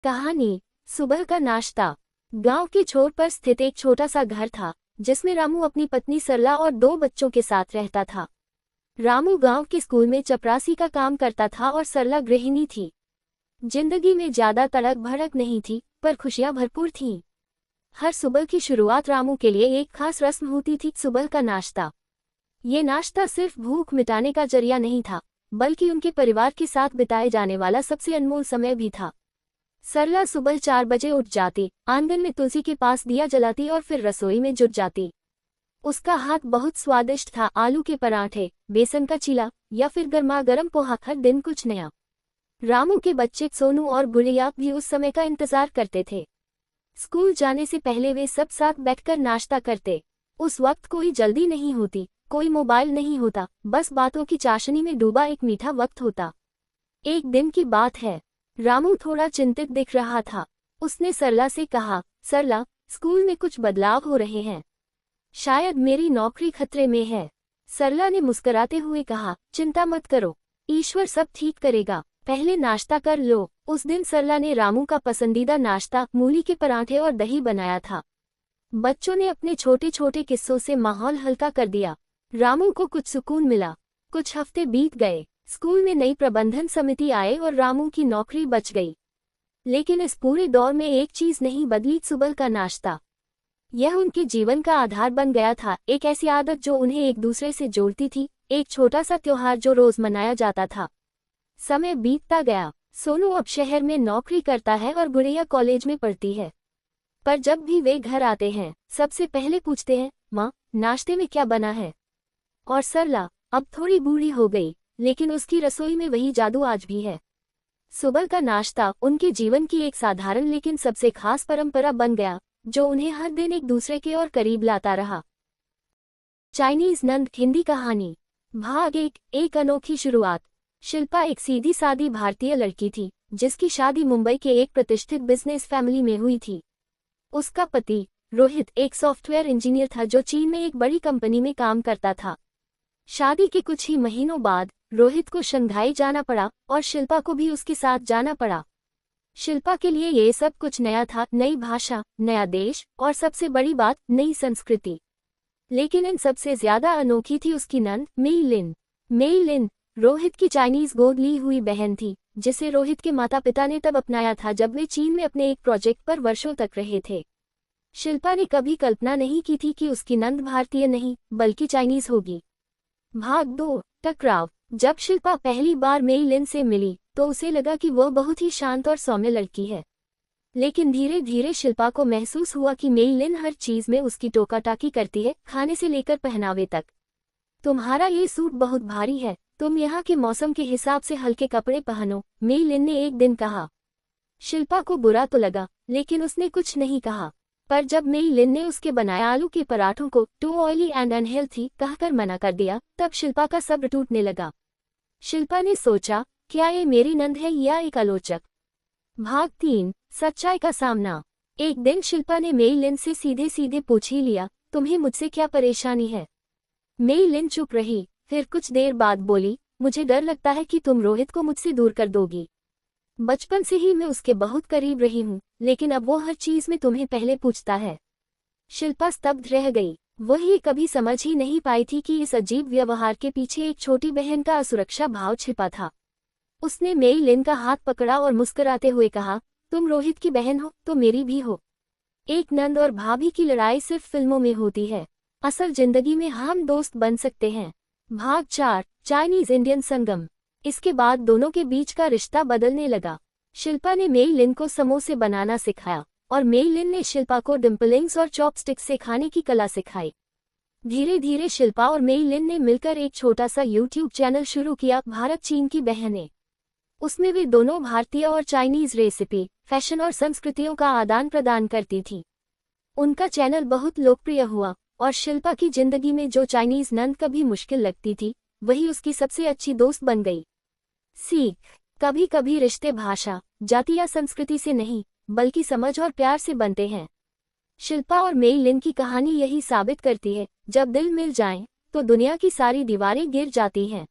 कहानी। सुबह का नाश्ता। गांव के छोर पर स्थित एक छोटा सा घर था जिसमें रामू अपनी पत्नी सरला और 2 बच्चों के साथ रहता था। रामू गांव के स्कूल में चपरासी का काम करता था और सरला गृहिणी थी। जिंदगी में ज्यादा तड़क भड़क नहीं थी, पर खुशियां भरपूर थीं। हर सुबह की शुरुआत रामू के लिए एक खास रस्म होती थी, सुबह का नाश्ता। ये नाश्ता सिर्फ भूख मिटाने का जरिया नहीं था, बल्कि उनके परिवार के साथ बिताए जाने वाला सबसे अनमोल समय भी था। सरला सुबह 4 बजे उठ जाती, आंगन में तुलसी के पास दिया जलाती और फिर रसोई में जुट जाती। उसका हाथ बहुत स्वादिष्ट था, आलू के पराठे, बेसन का चीला या फिर गर्मा-गर्म पोहा, हर दिन कुछ नया। रामू के बच्चे सोनू और गुड़िया भी उस समय का इंतजार करते थे। स्कूल जाने से पहले वे सब साथ बैठकर नाश्ता करते। उस वक्त कोई जल्दी नहीं होती, कोई मोबाइल नहीं होता, बस बातों की चाशनी में डूबा एक मीठा वक्त होता। एक दिन की बात है। रामू थोड़ा चिंतित दिख रहा था। उसने सरला से कहा, सरला, स्कूल में कुछ बदलाव हो रहे हैं। शायद मेरी नौकरी खतरे में है। सरला ने मुस्कुराते हुए कहा, चिंता मत करो, ईश्वर सब ठीक करेगा, पहले नाश्ता कर लो। उस दिन सरला ने रामू का पसंदीदा नाश्ता, मूली के पराठे और दही बनाया था। बच्चों ने अपने छोटे छोटे किस्सों से माहौल हल्का कर दिया। रामू को कुछ सुकून मिला। कुछ हफ्ते बीत गए। स्कूल में नई प्रबंधन समिति आए और रामू की नौकरी बच गई। लेकिन इस पूरे दौर में एक चीज नहीं बदली, सुबह का नाश्ता। यह उनके जीवन का आधार बन गया था, एक ऐसी आदत जो उन्हें एक दूसरे से जोड़ती थी, एक छोटा सा त्योहार जो रोज मनाया जाता था। समय बीतता गया। सोनू अब शहर में नौकरी करता है और गुड़िया कॉलेज में पढ़ती है। पर जब भी वे घर आते हैं, सबसे पहले पूछते हैं, माँ, नाश्ते में क्या बना है? और सरला अब थोड़ी बूढ़ी हो गई, लेकिन उसकी रसोई में वही जादू आज भी है। सुबह का नाश्ता उनके जीवन की एक साधारण लेकिन सबसे खास परंपरा बन गया, जो उन्हें हर दिन एक दूसरे के और करीब लाता रहा। चाइनीज नंद। हिंदी कहानी। भाग 1। एक अनोखी शुरुआत। शिल्पा एक सीधी सादी भारतीय लड़की थी, जिसकी शादी मुंबई के एक प्रतिष्ठित बिजनेस फैमिली में हुई थी। उसका पति रोहित एक सॉफ्टवेयर इंजीनियर था जो चीन में एक बड़ी कंपनी में काम करता था। शादी के कुछ ही महीनों बाद रोहित को शंघाई जाना पड़ा और शिल्पा को भी उसके साथ जाना पड़ा। शिल्पा के लिए ये सब कुछ नया था, नई भाषा, नया देश और सबसे बड़ी बात, नई संस्कृति। लेकिन इन सबसे ज्यादा अनोखी थी उसकी नंद मेई लिन। मेई लिन रोहित की चाइनीज गोद ली हुई बहन थी, जिसे रोहित के माता पिता ने तब अपनाया था जब वे चीन में अपने एक प्रोजेक्ट पर वर्षों तक रहे थे। शिल्पा ने कभी कल्पना नहीं की थी कि उसकी नंद भारतीय नहीं बल्कि चाइनीज होगी। भाग 2। टकराव। जब शिल्पा पहली बार मेई लिन से मिली तो उसे लगा कि वह बहुत ही शांत और सौम्य लड़की है। लेकिन धीरे धीरे शिल्पा को महसूस हुआ कि मेई लिन हर चीज में उसकी टोका-टाकी करती है, खाने से लेकर पहनावे तक। तुम्हारा ये सूट बहुत भारी है, तुम यहाँ के मौसम के हिसाब से हल्के कपड़े पहनो, मेई लिन ने एक दिन कहा। शिल्पा को बुरा तो लगा, लेकिन उसने कुछ नहीं कहा। पर जब मेई लिन ने उसके बनाए आलू के पराठों को टू ऑयली एंड अनहेल्थी कहकर मना कर दिया, तब शिल्पा का सब्र टूटने लगा। शिल्पा ने सोचा, क्या ये मेरी नंद है या एक आलोचक? भाग 3। सच्चाई का सामना। एक दिन शिल्पा ने मेई लिन से सीधे सीधे पूछ ही लिया, तुम्हें मुझसे क्या परेशानी है? मेई लिन चुप रही, फिर कुछ देर बाद बोली, मुझे डर लगता है कि तुम रोहित को मुझसे दूर कर दोगी। बचपन से ही मैं उसके बहुत करीब रही हूँ, लेकिन अब वो हर चीज में तुम्हें पहले पूछता है। शिल्पा स्तब्ध रह गई। वह ये कभी समझ ही नहीं पाई थी कि इस अजीब व्यवहार के पीछे एक छोटी बहन का असुरक्षा भाव छिपा था। उसने मेई लिन का हाथ पकड़ा और मुस्कुराते हुए कहा, तुम रोहित की बहन हो तो मेरी भी हो। एक नंद और भाभी की लड़ाई सिर्फ फिल्मों में होती है, असल जिंदगी में हम दोस्त बन सकते हैं। भाग 4। चाइनीज इंडियन संगम। इसके बाद दोनों के बीच का रिश्ता बदलने लगा। शिल्पा ने मेई लिन को समोसे बनाना सिखाया और मेई लिन ने शिल्पा को डिम्पलिंग्स और चॉपस्टिक्स से खाने की कला सिखाई। धीरे धीरे शिल्पा और मेई लिन ने मिलकर एक छोटा सा यूट्यूब चैनल शुरू किया, भारत चीन की बहनें। उसमें वे दोनों भारतीय और चाइनीज रेसिपी, फैशन और संस्कृतियों का आदान प्रदान करती थी। उनका चैनल बहुत लोकप्रिय हुआ और शिल्पा की जिंदगी में जो चाइनीज नंद कभी मुश्किल लगती थी, वही उसकी सबसे अच्छी दोस्त बन गई। सीख। कभी कभी रिश्ते भाषा, जाति या संस्कृति से नहीं, बल्कि समझ और प्यार से बनते हैं। शिल्पा और मेई लिन की कहानी यही साबित करती है, जब दिल मिल जाएं, तो दुनिया की सारी दीवारें गिर जाती हैं।